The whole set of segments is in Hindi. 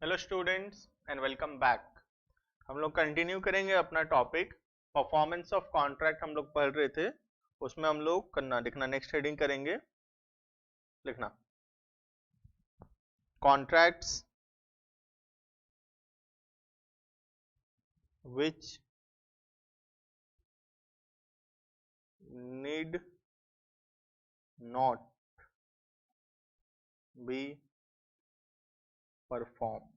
Hello students and welcome back. हम लोग कंटिन्यू करेंगे अपना टॉपिक परफॉर्मेंस ऑफ कॉन्ट्रैक्ट। हम लोग पढ़ रहे थे, उसमें हम लोग करना लिखना नेक्स्ट हेडिंग करेंगे। लिखना contracts which need not be perform.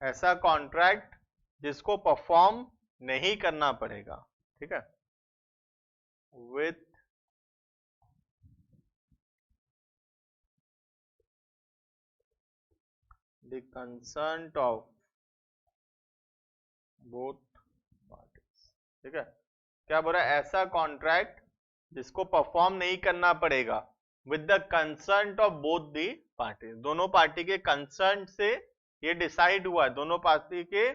ऐसा कॉन्ट्रैक्ट जिसको परफॉर्म नहीं करना पड़ेगा, ठीक है। With the concern of both parties, ठीक है। क्या बोल रहा है? ऐसा कॉन्ट्रैक्ट जिसको परफॉर्म नहीं करना पड़ेगा with the concern of both the party. दोनों पार्टी के कंसर्न से ये डिसाइड हुआ है, दोनों पार्टी के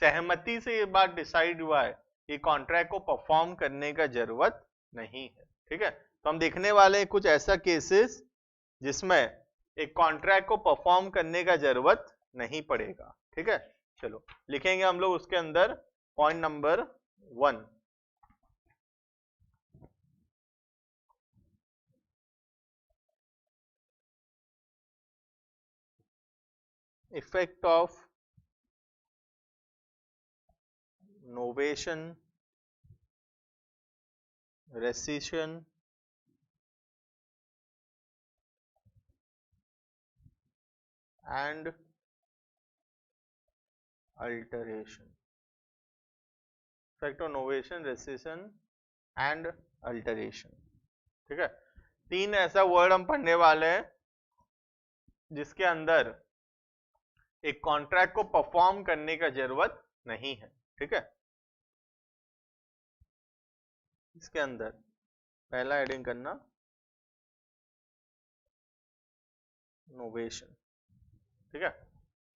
सहमति से ये बात डिसाइड हुआ है कि कॉन्ट्रैक्ट को परफॉर्म करने का जरूरत नहीं है, ठीक है। तो हम देखने वाले हैं कुछ ऐसा केसेस जिसमें एक कॉन्ट्रैक्ट को परफॉर्म करने का जरूरत नहीं पड़ेगा, ठीक है। चलो लिखेंगे हम लोग उसके अंदर point number 1। Effect of novation, rescission and alteration. Effect of novation, rescission and alteration, ठीक है। तीन ऐसा वर्ड हम पढ़ने वाले हैं जिसके अंदर एक कॉन्ट्रैक्ट को परफॉर्म करने का जरूरत नहीं है, ठीक है। इसके अंदर पहला हेडिंग करना नोवेशन, ठीक है।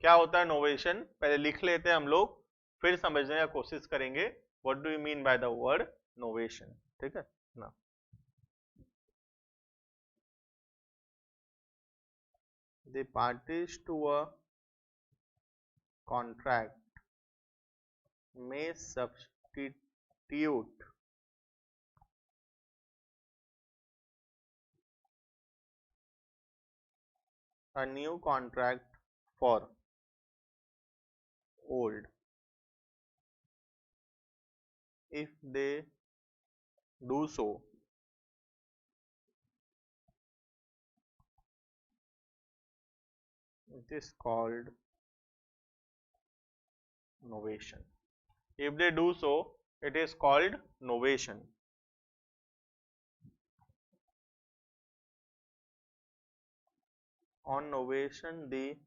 क्या होता है नोवेशन, पहले लिख लेते हैं हम लोग, फिर समझने का कोशिश करेंगे what do you mean by the word novation, ठीक है ना। The parties to a contract may substitute a new contract for old if they do so it is called novation. If they do so it is called novation. On novation the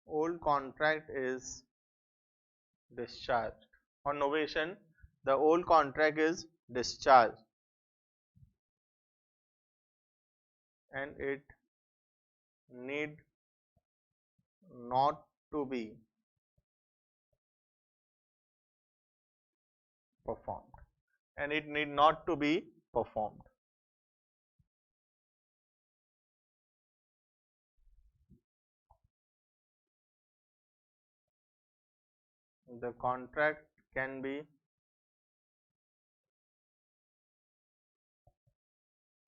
old contract is discharged. On novation the old contract is discharged and it need not to be performed, and it need not to be performed. The contract can be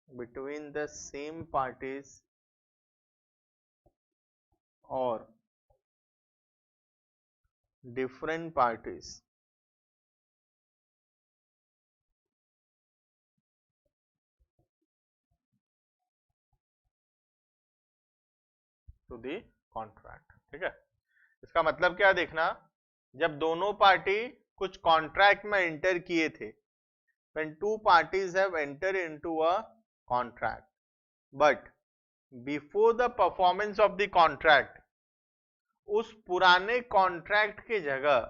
between the same parties or different parties to the contract, ठीक है। इसका मतलब क्या देखना, जब दोनों पार्टी कुछ कॉन्ट्रैक्ट में एंटर किए थे, when two parties have entered into a contract but before the performance of the contract उस पुराने कॉन्ट्रैक्ट के जगह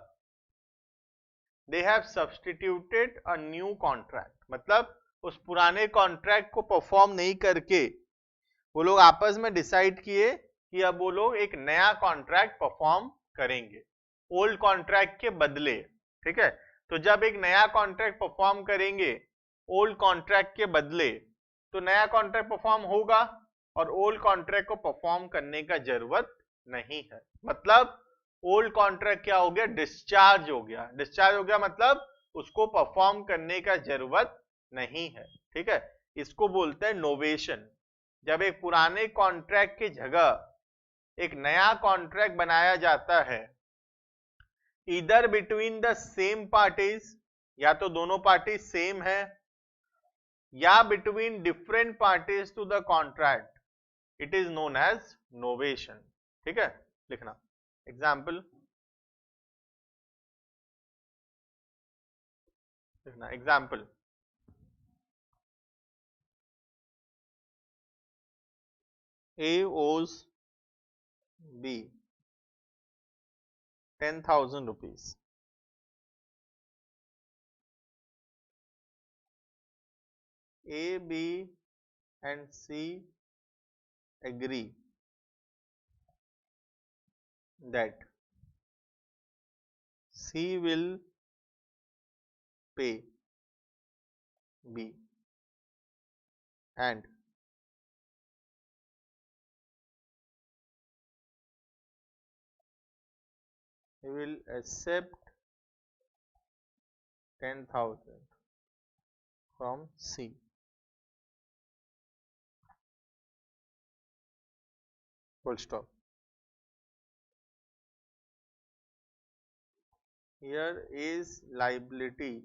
they have substituted a new contract, मतलब उस पुराने कॉन्ट्रैक्ट को परफॉर्म नहीं करके वो लोग आपस में डिसाइड किए कि अब वो लोग एक नया कॉन्ट्रैक्ट परफॉर्म करेंगे ओल्ड कॉन्ट्रैक्ट के बदले, ठीक है। तो जब एक नया कॉन्ट्रैक्ट परफॉर्म करेंगे ओल्ड कॉन्ट्रैक्ट के बदले तो नया कॉन्ट्रैक्ट परफॉर्म होगा और ओल्ड कॉन्ट्रैक्ट को परफॉर्म करने का जरूरत नहीं है। मतलब ओल्ड कॉन्ट्रैक्ट क्या हो गया, डिस्चार्ज हो गया। डिस्चार्ज हो गया मतलब उसको परफॉर्म करने का जरूरत नहीं है। ठीक है, इसको बोलते हैं नोवेशन। जब एक पुराने कॉन्ट्रैक्ट की जगह एक नया कॉन्ट्रैक्ट बनाया जाता है, इधर बिटवीन द सेम पार्टीज, या तो दोनों पार्टी सेम है, या between different parties to the contract, it is known as novation. ठीक है, लिखना एग्जाम्पल, लिखना example. A owes B 10,000 rupees. A, B and C agree that C will pay B and he will accept 10,000 from C. Full stop. Here is liability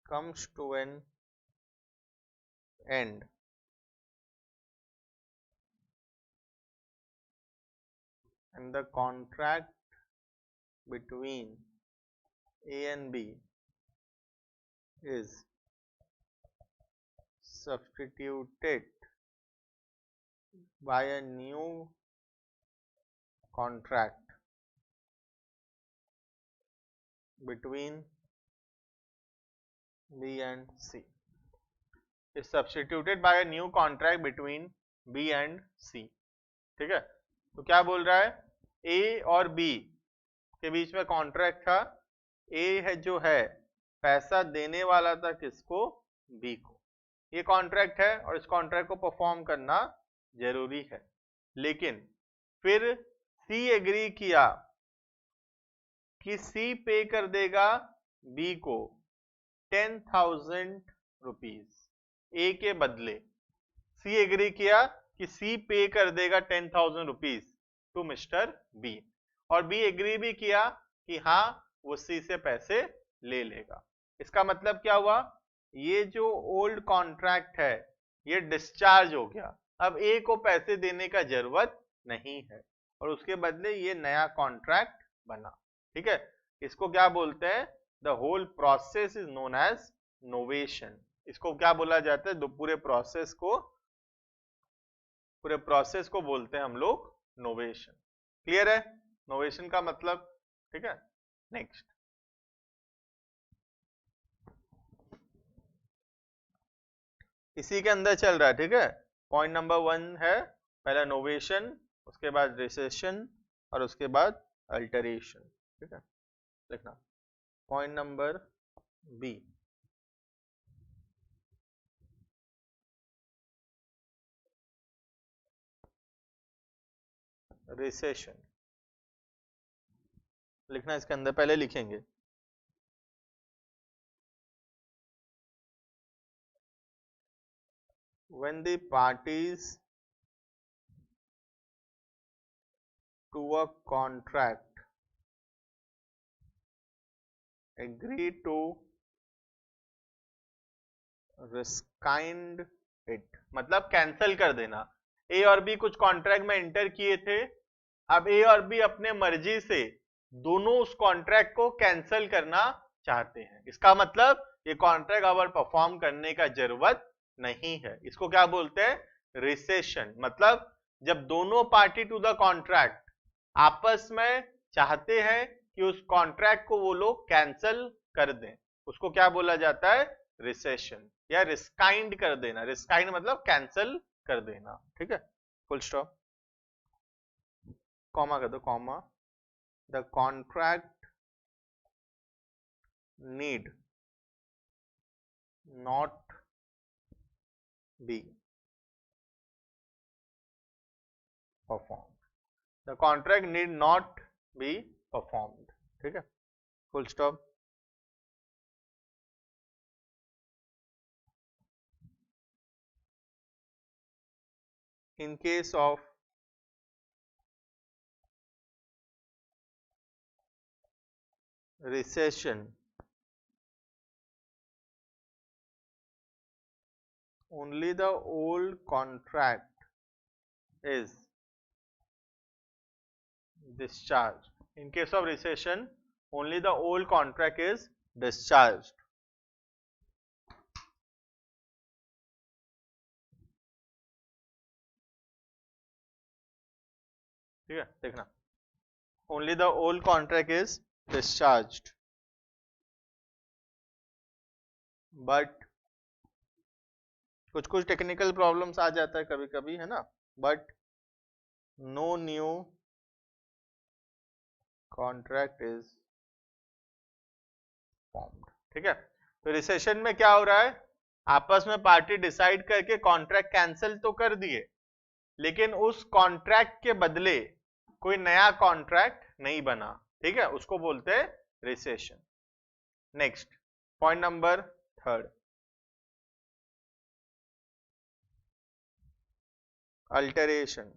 comes to an end and the contract between A and B is substituted by a new contract between B and C. Is substituted by a new contract between B and C. ठीक है, तो क्या बोल रहा है, A और B के बीच में कॉन्ट्रैक्ट था। A है जो है पैसा देने वाला था किसको, B को। ये कॉन्ट्रैक्ट है और इस कॉन्ट्रैक्ट को परफॉर्म करना जरूरी है। लेकिन फिर C एग्री किया कि C पे कर देगा B को 10,000 रुपीज ए के बदले। सी एग्री किया कि सी पे कर देगा 10,000 रुपीज टू मिस्टर बी, और बी एग्री भी किया कि हाँ वो सी से पैसे ले लेगा। इसका मतलब क्या हुआ, ये जो ओल्ड कॉन्ट्रैक्ट है ये डिस्चार्ज हो गया। अब ए को पैसे देने का जरूरत नहीं है और उसके बदले ये नया कॉन्ट्रैक्ट बना। ठीक है, इसको क्या बोलते हैं, the whole process is known as novation. इसको क्या बोला जाता है, पूरे प्रोसेस को बोलते हैं हम लोग नोवेशन। क्लियर है नोवेशन का मतलब। ठीक है, नेक्स्ट इसी के अंदर चल रहा है। ठीक है, पॉइंट नंबर 1 है पहला नोवेशन, उसके बाद रिसेशन और उसके बाद अल्टरेशन। ठीक है, लिखना पॉइंट नंबर बी, रिसेशन। लिखना इसके अंदर पहले लिखेंगे when the parties to a contract agree to rescind it, मतलब कैंसल कर देना। ए और बी कुछ कॉन्ट्रैक्ट में एंटर किए थे, अब ए और बी अपने मर्जी से दोनों उस कॉन्ट्रैक्ट को कैंसल करना चाहते हैं। इसका मतलब ये कॉन्ट्रैक्ट अब परफॉर्म करने का जरूरत नहीं है। इसको क्या बोलते हैं, रिसेशन। मतलब जब दोनों पार्टी टू द कॉन्ट्रैक्ट आपस में चाहते हैं कि उस कॉन्ट्रैक्ट को वो लोग कैंसल कर दें, उसको क्या बोला जाता है, रिसेशन या रिस्काइंड कर देना। रिस्काइंड मतलब कैंसल कर देना। ठीक है, फुल स्टॉप, कॉमा कर दो, comma the contract need not be performed. The contract need not be performed. ठीक है, full stop. In case of recession, only the old contract is discharged. In case of recession, only the old contract is discharged. ठीक है, देखना, only the old contract is discharged, but कुछ कुछ टेक्निकल प्रॉब्लम्स आ जाता है कभी कभी, है ना, but no new contract is formed. ठीक है, तो रिसेशन में क्या हो रहा है, आपस में पार्टी डिसाइड करके कॉन्ट्रैक्ट कैंसिल तो कर दिए, लेकिन उस कॉन्ट्रैक्ट के बदले कोई नया कॉन्ट्रैक्ट नहीं बना. ठीक है, उसको बोलते हैं recession. Next point number 3, alteration.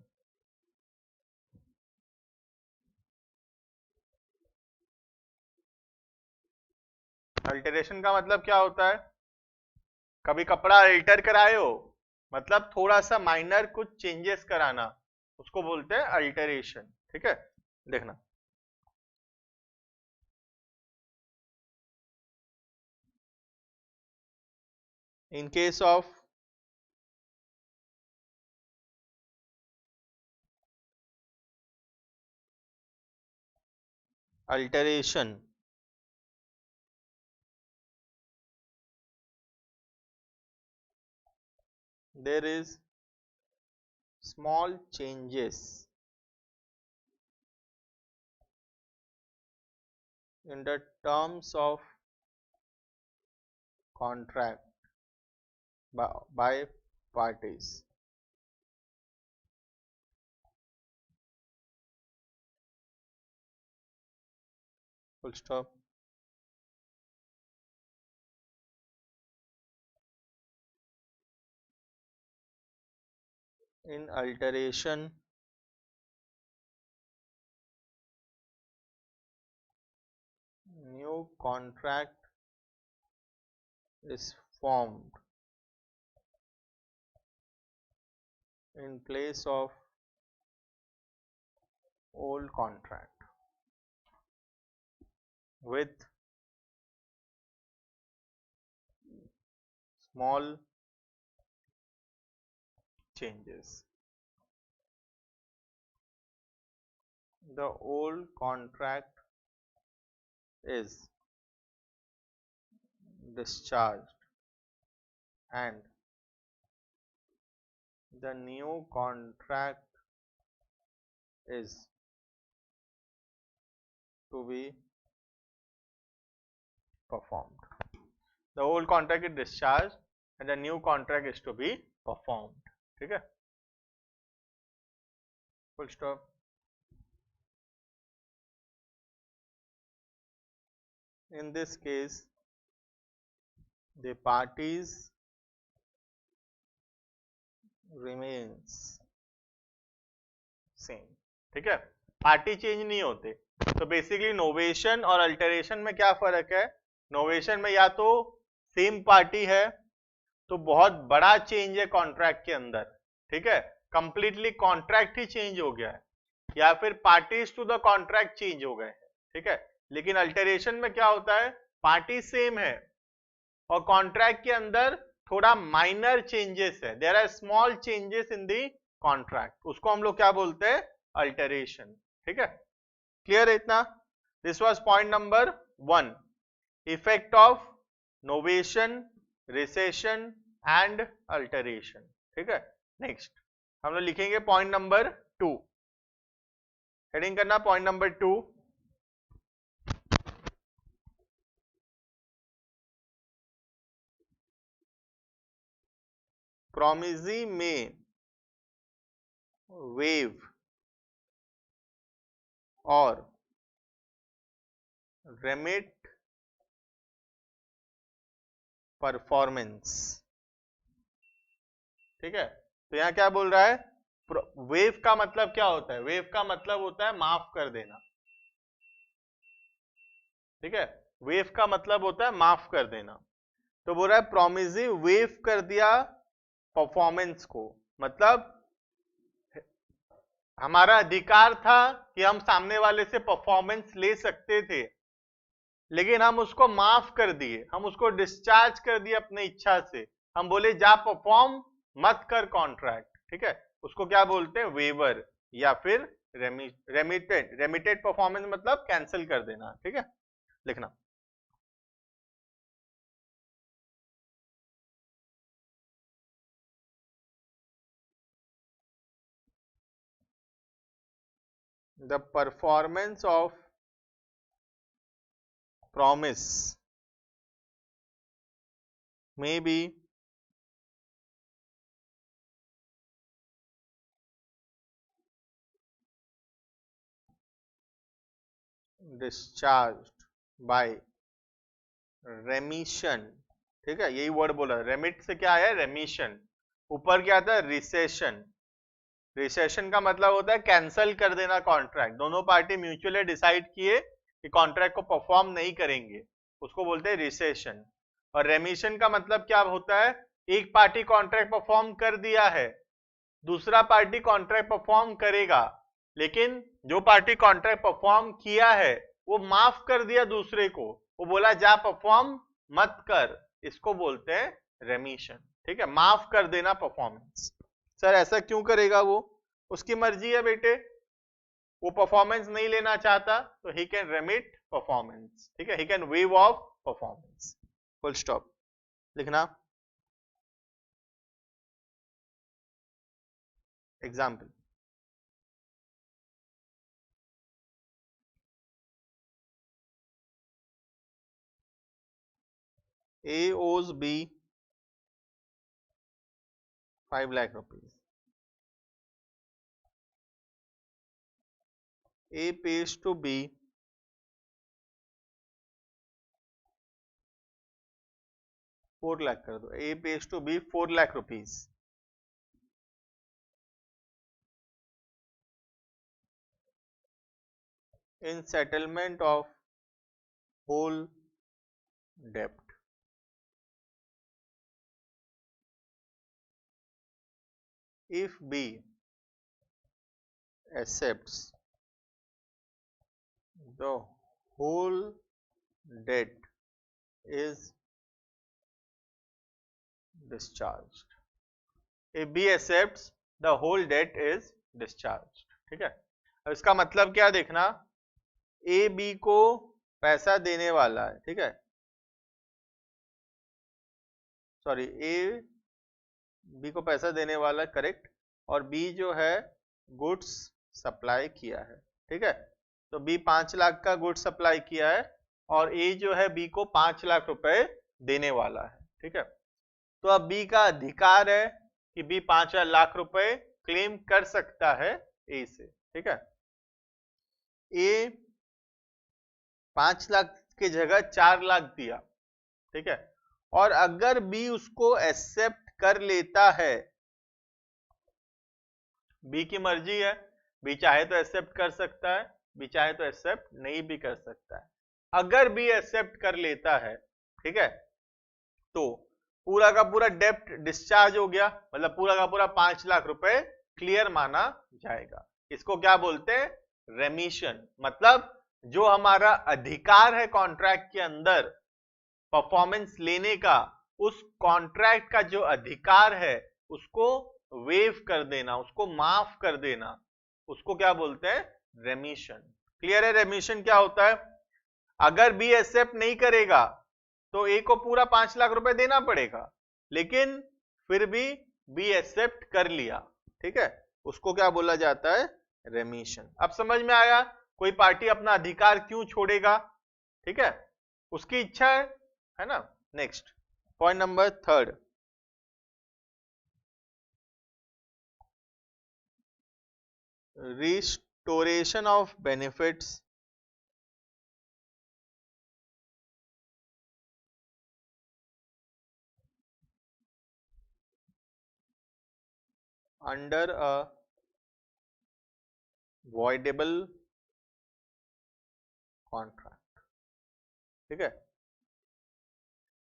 Alteration का मतलब क्या होता है, कभी कपड़ा अल्टर कराए हो, मतलब थोड़ा सा माइनर कुछ चेंजेस कराना, उसको बोलते हैं अल्टरेशन. ठीक है, देखना, in case of alteration, there is small changes in the terms of contract by parties. Full stop. In alteration, new contract is formed in place of old contract with small changes. The old contract is discharged and the new contract is to be performed. The old contract is discharged and the new contract is to be performed. ठीक है, full stop. In this case, the parties remains same. ठीक है, पार्टी चेंज नहीं होते. तो बेसिकली नोवेशन और अल्टरेशन में क्या फर्क है, नोवेशन में या तो सेम पार्टी है तो बहुत बड़ा चेंज है कॉन्ट्रैक्ट के अंदर, ठीक है, कंप्लीटली कॉन्ट्रैक्ट ही चेंज हो गया है, या फिर parties to the contract change हो गए हैं. ठीक है, लेकिन अल्टरेशन में क्या होता है, पार्टी सेम है और कॉन्ट्रैक्ट के अंदर थोड़ा माइनर चेंजेस है, there are small changes in the contract, उसको हम लोग क्या बोलते हैं, अल्टरेशन. ठीक है, क्लियर है इतना. This was point number 1, effect of novation, recession and alteration. ठीक है, नेक्स्ट हम लोग लिखेंगे पॉइंट नंबर 2, हेडिंग करना point number 2, promisee may waive or remit performance। ठीक है, तो यहां क्या बोल रहा है, वेव का मतलब क्या होता है, वेव का मतलब होता है माफ कर देना। ठीक है, वेव का मतलब होता है माफ कर देना। तो बोल रहा है प्रोमिसी वेव कर दिया परफॉर्मेंस को, मतलब हमारा अधिकार था कि हम सामने वाले से परफॉर्मेंस ले सकते थे, लेकिन हम उसको माफ कर दिए, हम उसको डिस्चार्ज कर दिए अपने इच्छा से। हम बोले जा परफॉर्म मत कर कॉन्ट्रैक्ट। ठीक है, उसको क्या बोलते हैं, वेवर या फिर रेमिटेड। रेमिटेड परफॉर्मेंस मतलब कैंसिल कर देना। ठीक है, लिखना the performance of promise may be discharged by remission। ठीक है, यही वर्ड बोला, रेमिट से क्या है, रेमिशन। ऊपर क्या था, रिसेशन। रिसेशन का मतलब होता है कैंसल कर देना कॉन्ट्रैक्ट। दोनों पार्टी म्यूचुअली डिसाइड किए कि कॉन्ट्रैक्ट को परफॉर्म नहीं करेंगे, उसको बोलते हैं रिसेशन। और रेमिशन का मतलब क्या होता है, एक पार्टी कॉन्ट्रैक्ट परफॉर्म कर दिया है, दूसरा पार्टी कॉन्ट्रैक्ट परफॉर्म करेगा, लेकिन जो पार्टी कॉन्ट्रैक्ट परफॉर्म किया है वो माफ कर दिया दूसरे को, वो बोला जा परफॉर्म मत कर, इसको बोलते हैं रेमिशन। ठीक है, माफ कर देना परफॉर्मेंस। सर ऐसा क्यों करेगा वो, उसकी मर्जी है बेटे, वो परफॉर्मेंस नहीं लेना चाहता तो ही कैन रेमिट परफॉर्मेंस। ठीक है, he can wave of performance, full stop. लिखना example, A owes B 5 lakh rupees. A pays to B 4 lakh कर दो, A pays to B 4 lakh rupees। In settlement of whole debt, if B accepts the whole debt is discharged। If B accepts the whole debt is discharged। ठीक है, अब इसका मतलब क्या देखना, A B को पैसा देने वाला है। ठीक है, सॉरी, A B को पैसा देने वाला है, करेक्ट, और B जो है गुड्स सप्लाई किया है। ठीक है, तो B 5 लाख का गुड्स सप्लाई किया है और A जो है B को 5 लाख रुपए देने वाला है। ठीक है, तो अब B का अधिकार है कि B 5 लाख रुपए क्लेम कर सकता है A से। ठीक है, A 5 लाख की जगह 4 लाख दिया। ठीक है, और अगर B उसको एक्सेप्ट कर लेता है, बी की मर्जी है, बी चाहे तो एक्सेप्ट कर सकता है, बी चाहे तो एक्सेप्ट नहीं भी कर सकता है। अगर बी एक्सेप्ट कर लेता है, ठीक है, तो पूरा का पूरा डेप्ट डिस्चार्ज हो गया, मतलब पूरा का पूरा 5 लाख रुपए क्लियर माना जाएगा। इसको क्या बोलते हैं, रेमिशन। मतलब जो हमारा अधिकार है कॉन्ट्रैक्ट के अंदर परफॉर्मेंस लेने का, उस कॉन्ट्रैक्ट का जो अधिकार है उसको वेव कर देना, उसको माफ कर देना, उसको क्या बोलते हैं, रेमिशन। क्लियर है रेमिशन क्या होता है। अगर बी एक्सेप्ट नहीं करेगा तो ए को पूरा 5 लाख रुपए देना पड़ेगा, लेकिन फिर भी बी एक्सेप्ट कर लिया, ठीक है, उसको क्या बोला जाता है, रेमिशन। अब समझ में आया कोई पार्टी अपना अधिकार क्यों छोड़ेगा। ठीक है, उसकी इच्छा है ना। Next point number 3, restoration of benefits under a voidable contract। ठीक है,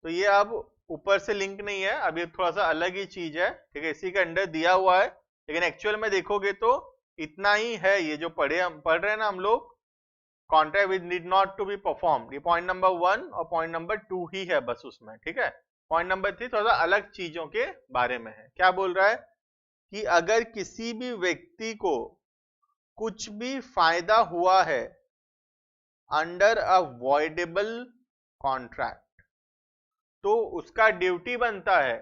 तो ये अब ऊपर से लिंक नहीं है, अब ये थोड़ा सा अलग ही चीज है। ठीक है, इसी के अंडर दिया हुआ है, लेकिन एक्चुअल में देखोगे तो इतना ही है। ये जो पढ़ रहे हैं ना हम लोग, contract which need not to be performed, ये पॉइंट नंबर 1 और पॉइंट नंबर 2 ही है बस उसमें। ठीक है, पॉइंट नंबर 3 थोड़ा सा अलग चीजों के बारे में है। क्या बोल रहा है कि अगर किसी भी व्यक्ति को कुछ भी फायदा हुआ है अंडर अ वॉइडेबल कॉन्ट्रैक्ट, तो उसका ड्यूटी बनता है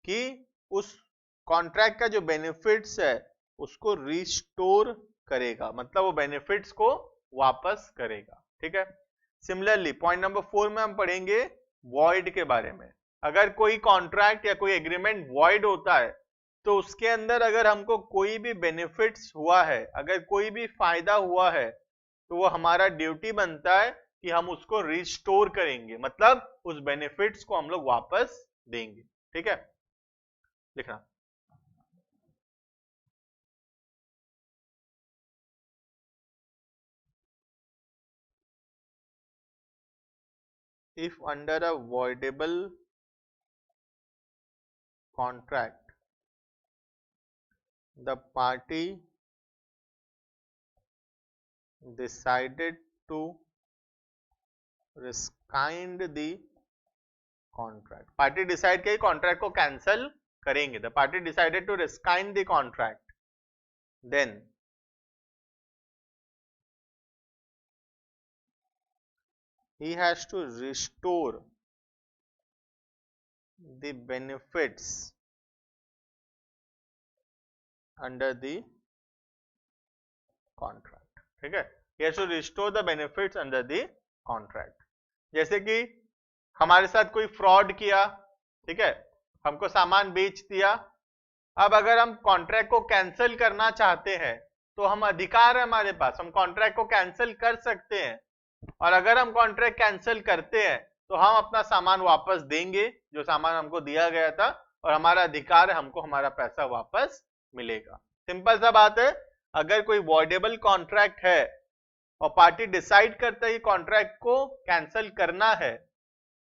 कि उस कॉन्ट्रैक्ट का जो बेनिफिट्स है उसको रिस्टोर करेगा, मतलब वो बेनिफिट्स को वापस करेगा। ठीक है, सिमिलरली पॉइंट नंबर 4 में हम पढ़ेंगे वॉइड के बारे में। अगर कोई कॉन्ट्रैक्ट या कोई एग्रीमेंट वॉइड होता है तो उसके अंदर अगर हमको कोई भी बेनिफिट्स हुआ है, अगर कोई भी फायदा हुआ है, तो वो हमारा ड्यूटी बनता है कि हम उसको रिस्टोर करेंगे, मतलब उस बेनिफिट्स को हम लोग वापस देंगे। ठीक है, लिखना if under a voidable contract the party decided to rescind the contract, party decide की कॉन्ट्रैक्ट को कैंसल करेंगे, the party decided to rescind the contract, then he has to restore the benefits under the contract। ठीक है, he has to restore the benefits under the contract। जैसे कि हमारे साथ कोई फ्रॉड किया, ठीक है, हमको सामान बेच दिया, अब अगर हम कॉन्ट्रैक्ट को कैंसिल करना चाहते हैं तो हम अधिकार है हमारे पास, हम कॉन्ट्रैक्ट को कैंसिल कर सकते हैं, और अगर हम कॉन्ट्रैक्ट कैंसिल करते हैं तो हम अपना सामान वापस देंगे, जो सामान हमको दिया गया था, और हमारा अधिकार है, हमको हमारा पैसा वापस मिलेगा। सिंपल सा बात है, अगर कोई वॉइडेबल कॉन्ट्रैक्ट है और पार्टी डिसाइड करता है कि कॉन्ट्रैक्ट को कैंसिल करना है,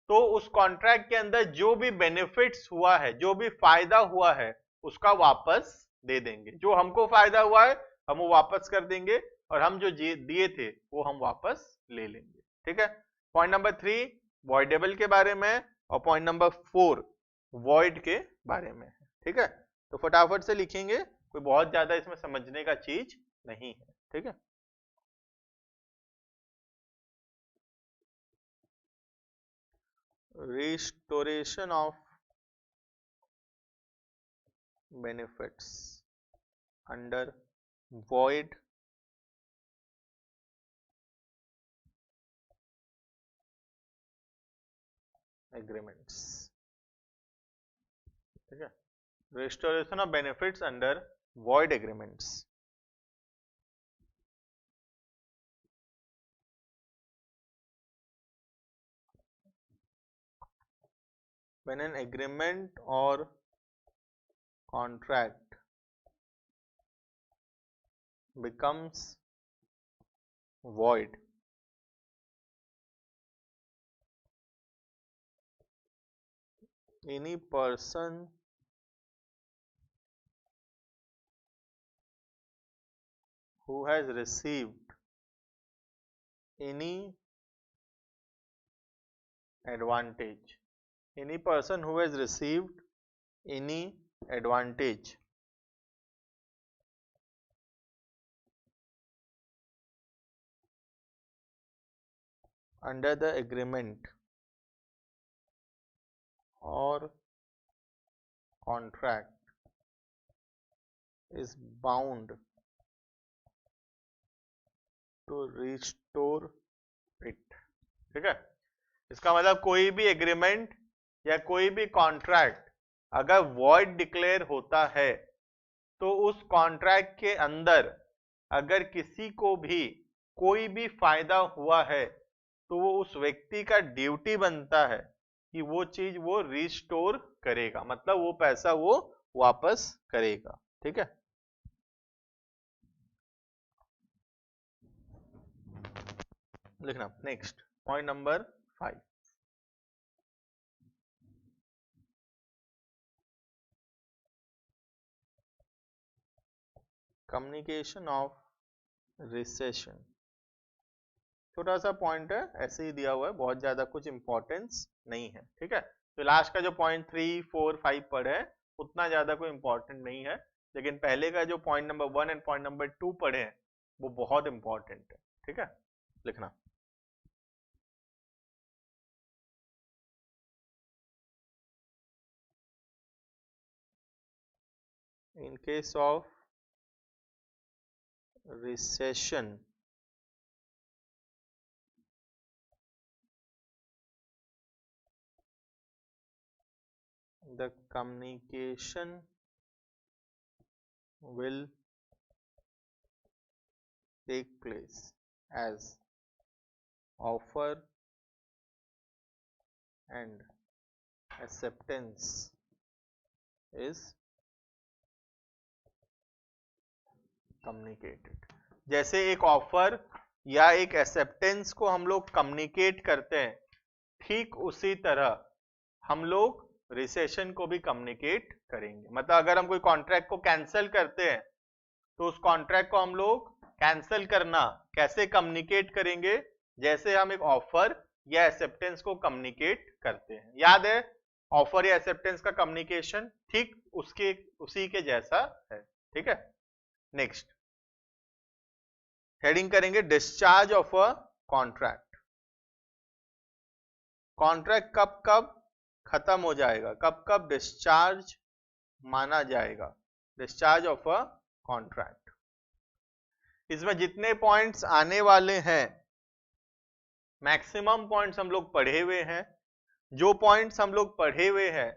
तो उस कॉन्ट्रैक्ट के अंदर जो भी बेनिफिट्स हुआ है, जो भी फायदा हुआ है, उसका वापस दे देंगे। जो हमको फायदा हुआ है हम वो वापस कर देंगे, और हम जो दिए थे वो हम वापस ले लेंगे। ठीक है, पॉइंट नंबर 3 वॉइडेबल के बारे में, और पॉइंट नंबर 4 वॉइड के बारे में। ठीक है, तो फटाफट से लिखेंगे, कोई बहुत ज्यादा इसमें समझने का चीज नहीं है। ठीक है, restoration of benefits under void agreements। ठीक है, restoration of benefits under void agreements। when an agreement or contract becomes void, any person who has received any advantage, any person who has received any advantage under the agreement or contract is bound to restore it। ठीक है, इसका मतलब कोई भी एग्रीमेंट या कोई भी कॉन्ट्रैक्ट अगर वॉइड डिक्लेयर होता है तो उस कॉन्ट्रैक्ट के अंदर अगर किसी को भी कोई भी फायदा हुआ है तो वो उस व्यक्ति का ड्यूटी बनता है कि वो चीज वो रिस्टोर करेगा, मतलब वो पैसा वो वापस करेगा। ठीक है, लिखना। Next point number 5, communication of recession. छोटा सा पॉइंट है, ऐसे ही दिया हुआ है, बहुत ज्यादा कुछ इंपॉर्टेंस नहीं है। ठीक है, तो लास्ट का जो पॉइंट 3, 4, 5 पढ़े हैं उतना ज्यादा कोई इंपॉर्टेंट नहीं है, लेकिन पहले का जो point number 1 and point number 2 पढ़े हैं वो बहुत इंपॉर्टेंट है। ठीक है, लिखना। In case of recession the communication will take place as offer and acceptance is communicated। जैसे एक ऑफर या एक एक्सेप्टेंस को हम लोग कम्युनिकेट करते हैं, ठीक उसी तरह हम लोग रिसेशन को भी कम्युनिकेट करेंगे। मतलब अगर हम कोई कॉन्ट्रैक्ट को कैंसिल करते हैं तो उस कॉन्ट्रैक्ट को हम लोग कैंसिल करना कैसे कम्युनिकेट करेंगे, जैसे हम एक ऑफर या एक्सेप्टेंस को कम्युनिकेट करते हैं। याद है ऑफर या एक्सेप्टेंस का कम्युनिकेशन ठीक उसके उसी के जैसा है। ठीक है, नेक्स्ट हेडिंग करेंगे discharge of a contract. Contract कब कब खत्म हो जाएगा, कब कब डिस्चार्ज माना जाएगा, डिस्चार्ज ऑफ अ कॉन्ट्रैक्ट। इसमें जितने पॉइंट्स आने वाले हैं मैक्सिमम पॉइंट्स हम लोग पढ़े हुए हैं। जो पॉइंट्स हम लोग पढ़े हुए हैं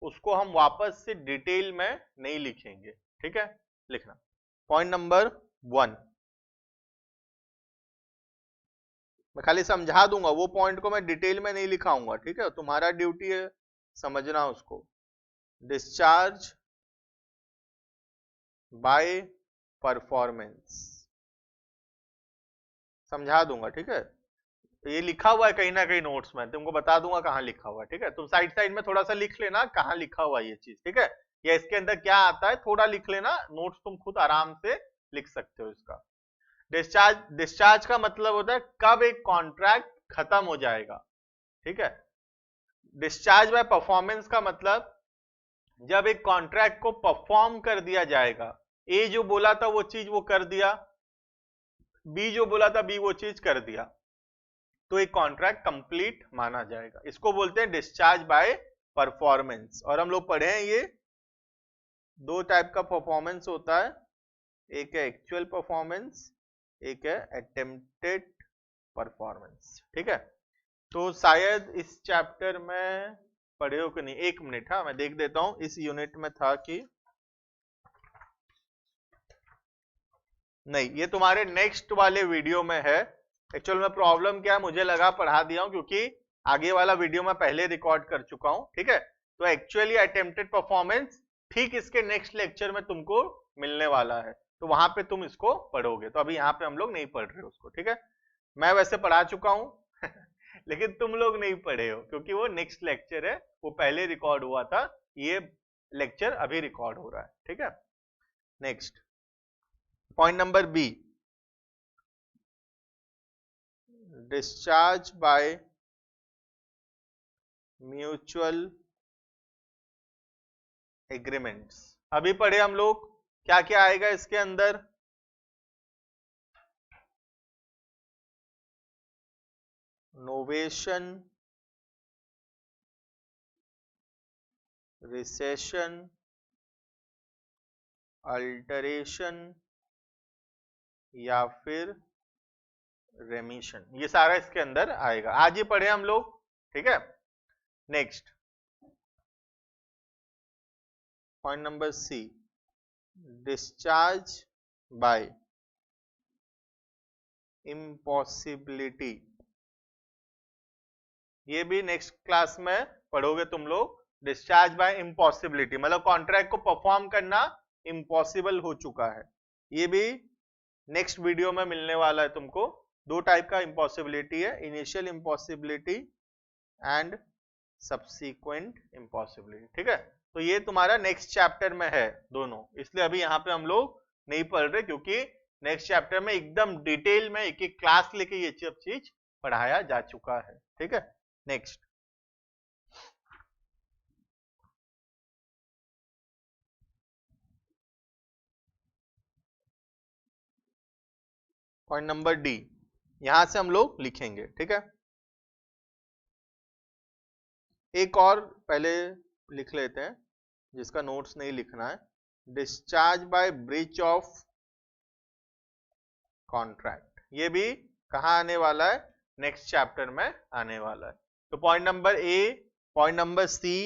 उसको हम वापस से डिटेल में नहीं लिखेंगे। ठीक है, लिखना। पॉइंट नंबर 1 मैं खाली समझा दूंगा, वो पॉइंट को मैं डिटेल में नहीं लिखाऊंगा। ठीक है, तुम्हारा ड्यूटी है समझना उसको। डिस्चार्ज बाय परफॉर्मेंस समझा दूंगा। ठीक है, तो ये लिखा हुआ है कहीं ना कहीं नोट्स में, तुमको बता दूंगा कहाँ लिखा हुआ है। ठीक है, तुम साइड साइड में थोड़ा सा लिख लेना कहाँ लिखा हुआ है ये चीज। ठीक है, या इसके अंदर क्या आता है थोड़ा लिख लेना, नोट्स तुम खुद आराम से लिख सकते हो इसका। डिस्चार्ज का मतलब होता है कब एक कॉन्ट्रैक्ट खत्म हो जाएगा। ठीक है, डिस्चार्ज बाय परफॉर्मेंस का मतलब जब एक कॉन्ट्रैक्ट को परफॉर्म कर दिया जाएगा, ए जो बोला था वो चीज वो कर दिया, बी जो बोला था बी वो चीज कर दिया, तो एक कॉन्ट्रैक्ट कंप्लीट माना जाएगा। इसको बोलते हैं डिस्चार्ज बाय परफॉर्मेंस। और हम लोग पढ़े हैं ये दो टाइप का परफॉर्मेंस होता है, एक है एक्चुअल परफॉर्मेंस, एक है अटेम्प्टेड परफॉर्मेंस। ठीक है, तो शायद इस चैप्टर में पढ़े हो कि नहीं, एक मिनट, हाँ मैं देख देता हूं इस यूनिट में था कि नहीं। ये तुम्हारे नेक्स्ट वाले वीडियो में है। एक्चुअल में प्रॉब्लम क्या है, मुझे लगा पढ़ा दिया हूं क्योंकि आगे वाला वीडियो मैं पहले रिकॉर्ड कर चुका हूं। ठीक है, तो एक्चुअली अटेम्प्टेड परफॉर्मेंस ठीक इसके नेक्स्ट लेक्चर में तुमको मिलने वाला है, तो वहां पे तुम इसको पढ़ोगे। तो अभी यहाँ पे हम लोग नहीं पढ़ रहे उसको। ठीक है, मैं वैसे पढ़ा चुका हूं लेकिन तुम लोग नहीं पढ़े हो क्योंकि वो नेक्स्ट लेक्चर है, वो पहले रिकॉर्ड हुआ था, ये लेक्चर अभी रिकॉर्ड हो रहा है। ठीक है, next point number B, discharge by mutual agreements. अभी पढ़े हम लोग क्या क्या आएगा इसके अंदर, नोवेशन, रिसेशन, अल्टरेशन या फिर रेमिशन, ये सारा इसके अंदर आएगा। आज ही पढ़े हम लोग। ठीक है, next point number C, discharge by impossibility, ये भी नेक्स्ट क्लास में पढ़ोगे तुम लोग। डिस्चार्ज बाय इम्पॉसिबिलिटी मतलब कॉन्ट्रैक्ट को परफॉर्म करना इम्पॉसिबल हो चुका है, ये भी नेक्स्ट वीडियो में मिलने वाला है तुमको। दो टाइप का इम्पॉसिबिलिटी है, initial impossibility and subsequent impossibility, ठीक है। तो ये तुम्हारा नेक्स्ट चैप्टर में है दोनों, इसलिए अभी यहाँ पे हम लोग नहीं पढ़ रहे, क्योंकि नेक्स्ट चैप्टर में एकदम डिटेल में एक एक क्लास लेके ये सब चीज पढ़ाया जा चुका है, ठीक है। नेक्स्ट पॉइंट नंबर डी, यहां से हम लोग लिखेंगे, ठीक है। एक और पहले लिख लेते हैं जिसका नोट्स नहीं लिखना है, discharge by breach of contract, ये भी कहां आने वाला है, नेक्स्ट चैप्टर में आने वाला है। तो point number A, point number C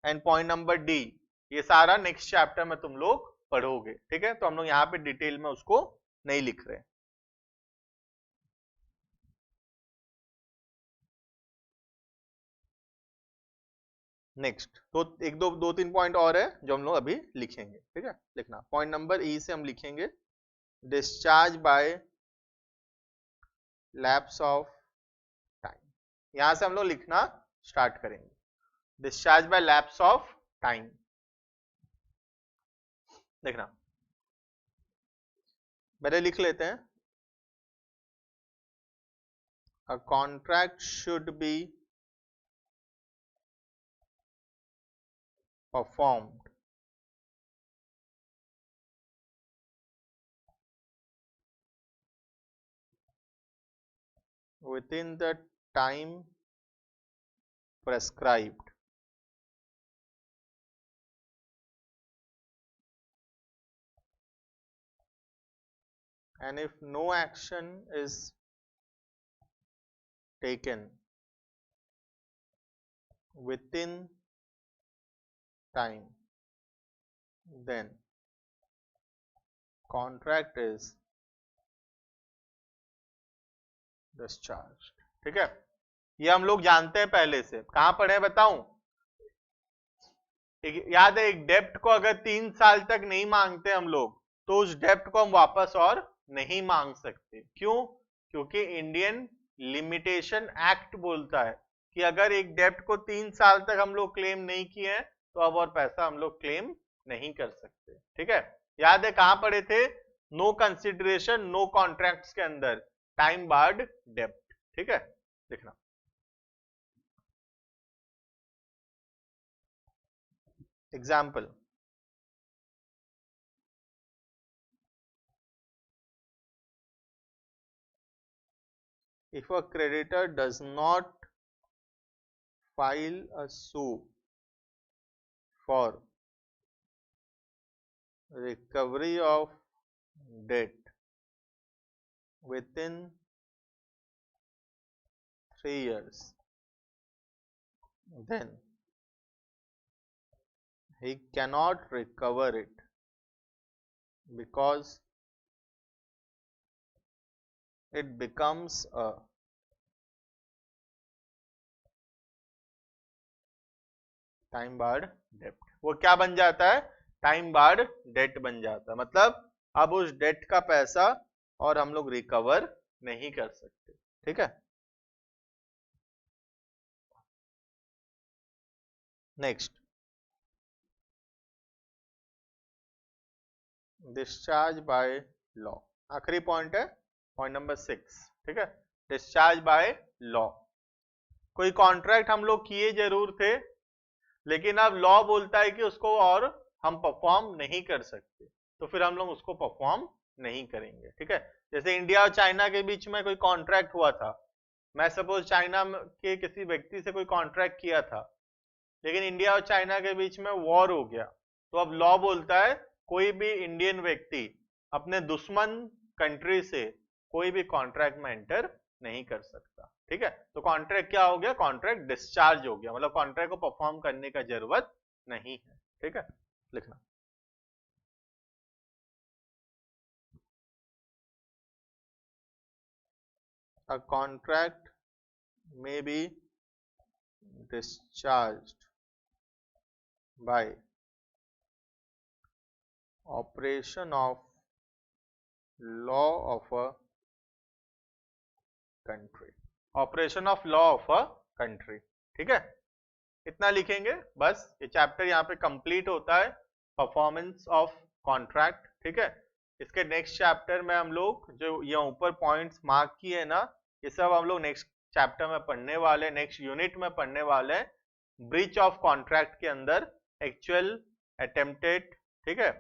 and point number D, ये सारा नेक्स्ट चैप्टर में तुम लोग पढ़ोगे, ठीक है। तो हम लोग यहाँ पे डिटेल में उसको नहीं लिख रहे। नेक्स्ट तो एक दो तीन पॉइंट और है जो हम लोग अभी लिखेंगे, ठीक है। लिखना पॉइंट नंबर ई से हम लिखेंगे discharge by lapse of time, यहां से हम लोग लिखना स्टार्ट करेंगे, discharge by lapse of time. देखना पहले लिख लेते हैं, a contract should be performed within the time prescribed and if no action is taken within time then contract is discharged, ठीक है। ये हम लोग जानते हैं पहले से, कहां पढ़े हैं बताऊं, याद है एक डेप्ट को अगर 3 साल तक नहीं मांगते हम लोग तो उस डेप्ट को हम वापस और नहीं मांग सकते। क्यों? क्योंकि इंडियन लिमिटेशन एक्ट बोलता है कि अगर एक डेप्ट को 3 साल तक हम लोग क्लेम नहीं किए हैं तो अब और पैसा हम लोग क्लेम नहीं कर सकते, ठीक है। याद है कहां पढ़े थे, नो कंसिडरेशन नो कॉन्ट्रैक्ट्स के अंदर, टाइम बार्ड डेप्ट, ठीक है। देखना example, if a creditor does not file a suit for recovery of debt within 3 years, then he cannot recover it because it becomes a time barred डेप्ट। वो क्या बन जाता है, टाइम बार्ड डेट बन जाता है, मतलब अब उस डेट का पैसा और हम लोग रिकवर नहीं कर सकते, ठीक है। नेक्स्ट डिस्चार्ज बाय लॉ, आखिरी पॉइंट है पॉइंट नंबर 6, ठीक है। डिस्चार्ज बाय लॉ, कोई कॉन्ट्रैक्ट हम लोग किए जरूर थे लेकिन अब लॉ बोलता है कि उसको और हम परफॉर्म नहीं कर सकते, तो फिर हम लोग उसको परफॉर्म नहीं करेंगे, ठीक है। जैसे इंडिया और चाइना के बीच में कोई कॉन्ट्रैक्ट हुआ था, मैं सपोज चाइना के किसी व्यक्ति से कोई कॉन्ट्रैक्ट किया था लेकिन इंडिया और चाइना के बीच में वॉर हो गया, तो अब लॉ बोलता है कोई भी इंडियन व्यक्ति अपने दुश्मन कंट्री से कोई भी कॉन्ट्रैक्ट में एंटर नहीं कर सकता, ठीक है। तो कॉन्ट्रैक्ट क्या हो गया, कॉन्ट्रैक्ट डिस्चार्ज हो गया, मतलब कॉन्ट्रैक्ट को परफॉर्म करने का जरूरत नहीं है, ठीक है। लिखना a contract may be discharged by operation of law of a country, operation of law of a country. ठीक है, इतना लिखेंगे बस, ये चैप्टर यहाँ पे कंप्लीट होता है, परफॉर्मेंस ऑफ कॉन्ट्रैक्ट। ठीक है, इसके नेक्स्ट चैप्टर में हम लोग जो ये ऊपर पॉइंट्स मार्क किए ना, ये सब हम लोग नेक्स्ट चैप्टर में पढ़ने वाले, नेक्स्ट यूनिट में पढ़ने वाले हैं। ब्रीच ऑफ कॉन्ट्रैक्ट के अंदर एक्चुअल, अटेम्प्टेड, ठीक है,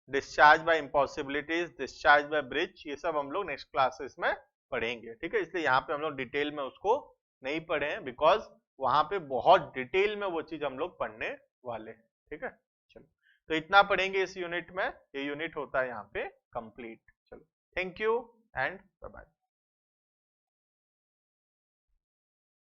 discharge by impossibilities, discharge by breach, ये सब हम लोग नेक्स्ट क्लासेस में पढ़ेंगे। ठीक है, इसलिए यहाँ पे हम लोग डिटेल में उसको नहीं पढ़े हैं, बिकॉज वहां पे बहुत डिटेल में वो चीज हम लोग पढ़ने वाले हैं। ठीक है, चलो तो इतना पढ़ेंगे इस यूनिट में, ये यूनिट होता है यहाँ पे कंप्लीट। चलो, thank you and bye bye.